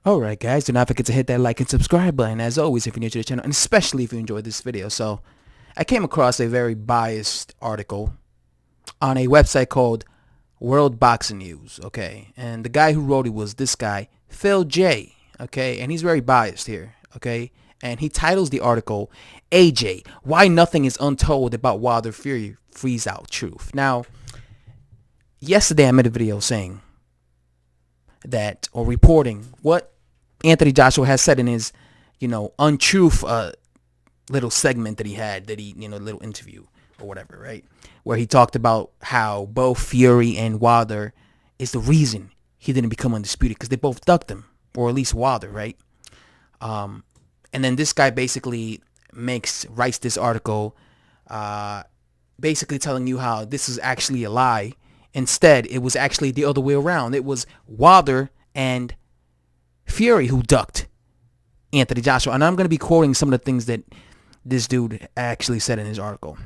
Alright guys, do not forget to hit that like and subscribe button as always if you're new to the channel, and especially if you enjoyed this video. So I came across a very biased article on a website called World Boxing News, okay? And the guy who wrote it was this guy, Phil J, okay? And he's very biased here, okay? And he titles the article, AJ, Why Nothing is Untold About Wilder Fury Freeze Out Truth. Now, yesterday I made a video saying that, or reporting what Anthony Joshua has said in his, untruth little segment that he had, little interview or whatever, right? Where he talked about how both Fury and Wilder is the reason he didn't become undisputed because they both ducked him, or at least Wilder, right? And then this guy basically writes this article, basically telling you how this is actually a lie. Instead, it was actually the other way around. It was Wilder and Fury who ducked Anthony Joshua. And I'm going to be quoting some of the things that this dude actually said in his article.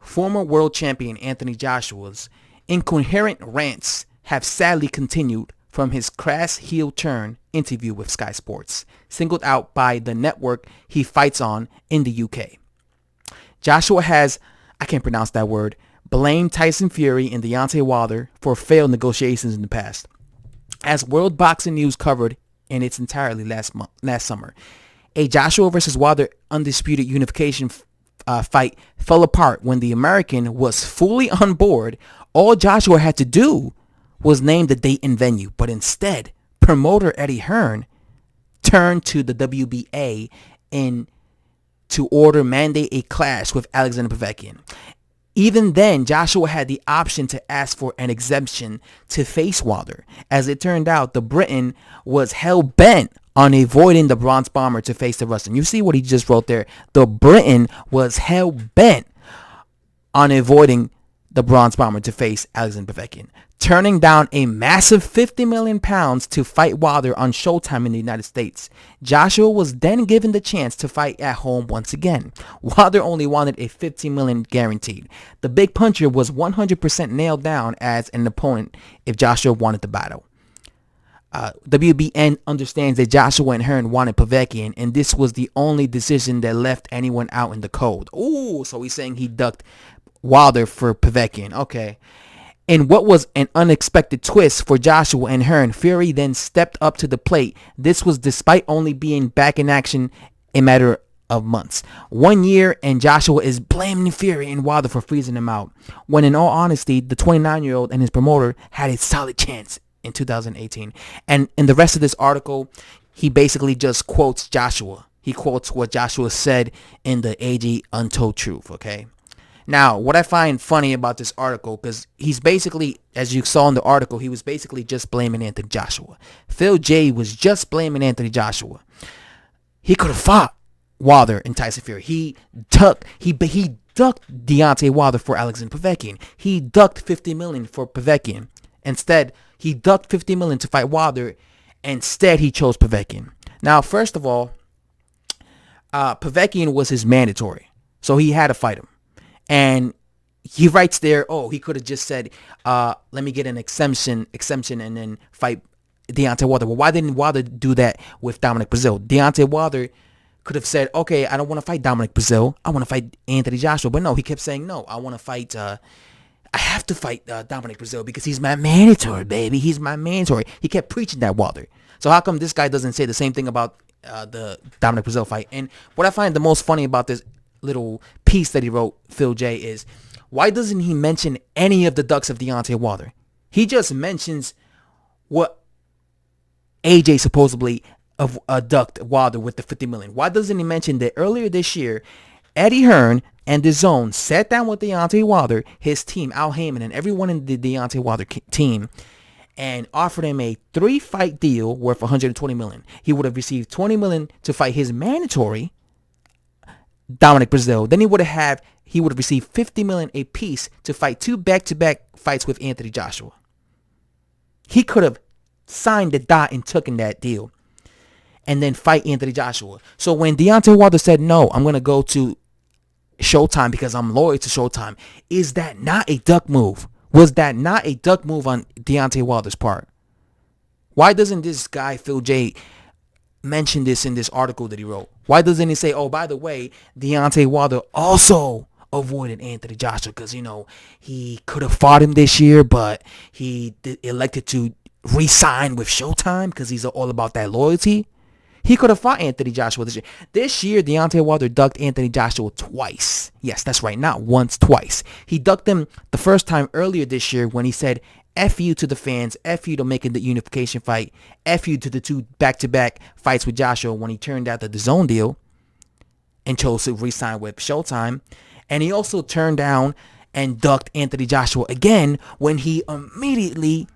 Former world champion Anthony Joshua's incoherent rants have sadly continued from his crass heel turn interview with Sky Sports, singled out by the network he fights on in the UK. Joshua has, I can't pronounce that word, blamed Tyson Fury and Deontay Wilder for failed negotiations in the past. As World Boxing News covered in its entirety last summer, a Joshua versus Wilder undisputed unification fight fell apart when the American was fully on board. All Joshua had to do was name the date and venue, but instead, promoter Eddie Hearn turned to the WBA to mandate a clash with Alexander Povetkin. Even then, Joshua had the option to ask for an exemption to face Wilder. As it turned out, the Briton was hell-bent on avoiding the Bronze Bomber to face the Russian. You see what he just wrote there? The Briton was hell-bent on avoiding the Bronze Bomber to face Alexander Povetkin, turning down a massive £50 million to fight Wilder on Showtime in the United States. Joshua was then given the chance to fight at home once again. Wilder only wanted a $15 million guaranteed. The big puncher was 100% nailed down as an opponent if Joshua wanted the battle. WBN understands that Joshua and Hearn wanted Povetkin, and this was the only decision that left anyone out in the cold. Ooh, so he's saying he ducked Wilder for Povetkin. Okay. In what was an unexpected twist for Joshua and Hearn, Fury then stepped up to the plate. This was despite only being back in action a matter of months. 1 year, and Joshua is blaming Fury and Wilder for freezing him out, when in all honesty, the 29-year-old and his promoter had a solid chance in 2018. And in the rest of this article, he basically just quotes Joshua. He quotes what Joshua said in the AJ Untold Truth, okay? Now, what I find funny about this article, because he's basically, as you saw in the article, he was basically just blaming Anthony Joshua. Phil J was just blaming Anthony Joshua. He could have fought Wilder and Tyson Fury. He ducked Deontay Wilder for Alexander Povetkin. He ducked $50 million for Povetkin. Instead, he ducked $50 million to fight Wilder. Instead, he chose Povetkin. Now, first of all, Povetkin was his mandatory, so he had to fight him. And he writes there, oh, he could have just said, let me get an exemption and then fight Deontay Wilder. Well, why didn't Wilder do that with Dominic Breazeale? Deontay Wilder could have said, okay, I don't want to fight Dominic Breazeale. I want to fight Anthony Joshua. But no, he kept saying, no, I want to fight, I have to fight Dominic Breazeale because he's my mandatory, baby. He's my mandatory. He kept preaching that, Wilder. So how come this guy doesn't say the same thing about the Dominic Breazeale fight? And what I find the most funny about this little piece that he wrote, Phil J, is why doesn't he mention any of the ducks of Deontay Wilder? He just mentions what AJ supposedly ducked Wilder with the $50 million. Why doesn't he mention that earlier this year, Eddie Hearn and DAZN sat down with Deontay Wilder, his team, Al Heyman, and everyone in the Deontay Wilder team, and offered him a 3-fight deal worth $120 million. He would have received $20 million to fight his mandatory, Dominic Breazeale. Then he would have received $50 million a piece to fight 2 back-to-back fights with Anthony Joshua. He could have signed the dot and taken that deal and then fight Anthony Joshua. So when Deontay Wilder said, no, I'm going to go to Showtime because I'm loyal to Showtime, is that not a duck move? Was that not a duck move on Deontay Wilder's part? Why doesn't this guy, Phil J, mention this in this article that he wrote? Why doesn't he say, oh, by the way, Deontay Wilder also avoided Anthony Joshua because, he could have fought him this year, but he elected to re-sign with Showtime because he's all about that loyalty. He could have fought Anthony Joshua this year. This year, Deontay Wilder ducked Anthony Joshua twice. Yes, that's right. Not once, twice. He ducked him the first time earlier this year when he said, F you to the fans, F you to making the unification fight, F you to the 2 back-to-back fights with Joshua when he turned out the DAZN deal and chose to re-sign with Showtime. And he also turned down and ducked Anthony Joshua again when he immediately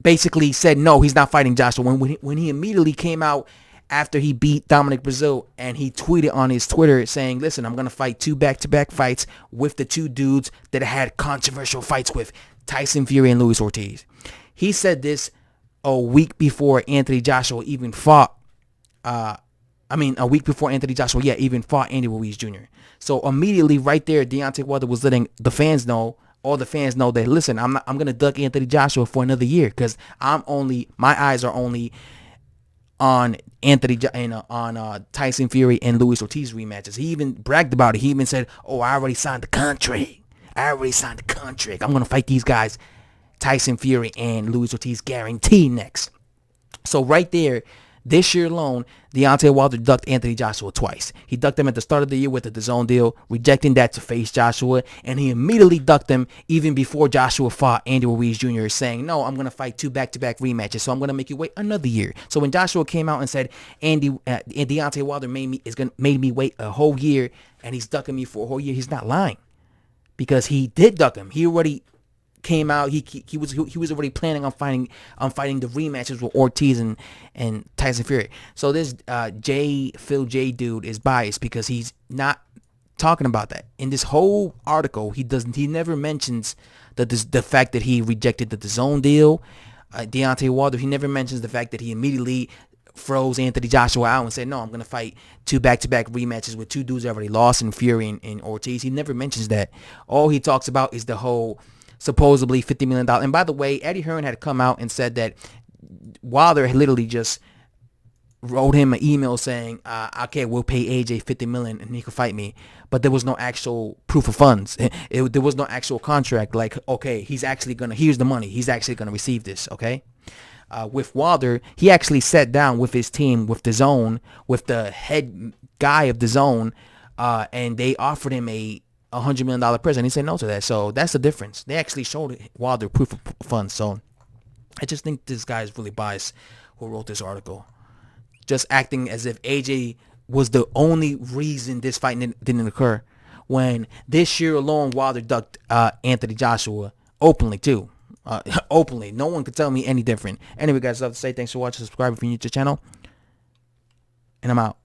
basically said no, he's not fighting Joshua. When he immediately came out after he beat Dominic Breazeale, and he tweeted on his Twitter saying, listen, I'm going to fight 2 back-to-back fights with the 2 dudes that I had controversial fights with, Tyson Fury and Luis Ortiz. He said this a week before Anthony Joshua even fought, a week before Anthony Joshua, even fought Andy Ruiz Jr. So immediately right there, Deontay Wilder was letting the fans know, all the fans know that, listen, I'm going to duck Anthony Joshua for another year because my eyes are only on Tyson Fury and Luis Ortiz rematches. He even bragged about it. He even said, oh, I already signed the contract. I'm going to fight these guys, Tyson Fury and Luis Ortiz, guaranteed next. So right there, this year alone, Deontay Wilder ducked Anthony Joshua twice. He ducked him at the start of the year with the DAZN deal, rejecting that to face Joshua, and he immediately ducked him even before Joshua fought Andy Ruiz Jr., saying, no, I'm going to fight 2 back-to-back rematches, so I'm going to make you wait another year. So when Joshua came out and said, Deontay Wilder made me wait a whole year, and he's ducking me for a whole year, he's not lying, because he did duck him. He already came out. He was already planning on fighting the rematches with Ortiz and Tyson Fury. So this Phil J dude is biased because he's not talking about that in this whole article. He never mentions the fact that he rejected the DAZN deal. Deontay Wilder, he never mentions the fact that he immediately froze Anthony Joshua out and said, no, I'm going to fight 2 back-to-back rematches with 2 dudes already lost in Fury and Ortiz. He never mentions that. All he talks about is the whole supposedly $50 million. And by the way, Eddie Hearn had come out and said that Wilder had literally just wrote him an email saying, okay, we'll pay AJ $50 million and he could fight me. But there was no actual proof of funds. There was no actual contract. Like, okay, here's the money. He's actually going to receive this, okay? With Wilder, he actually sat down with his team, with DAZN, with the head guy of DAZN, and they offered him a $100 million prize, and he said no to that. So that's the difference. They actually showed Wilder proof of funds. So I just think this guy is really biased who wrote this article, just acting as if AJ was the only reason this fight didn't occur, when this year alone Wilder ducked Anthony Joshua openly too. Openly. No one could tell me any different. Anyway, guys, I have to say thanks for watching. Subscribe if you're new to the channel, and I'm out.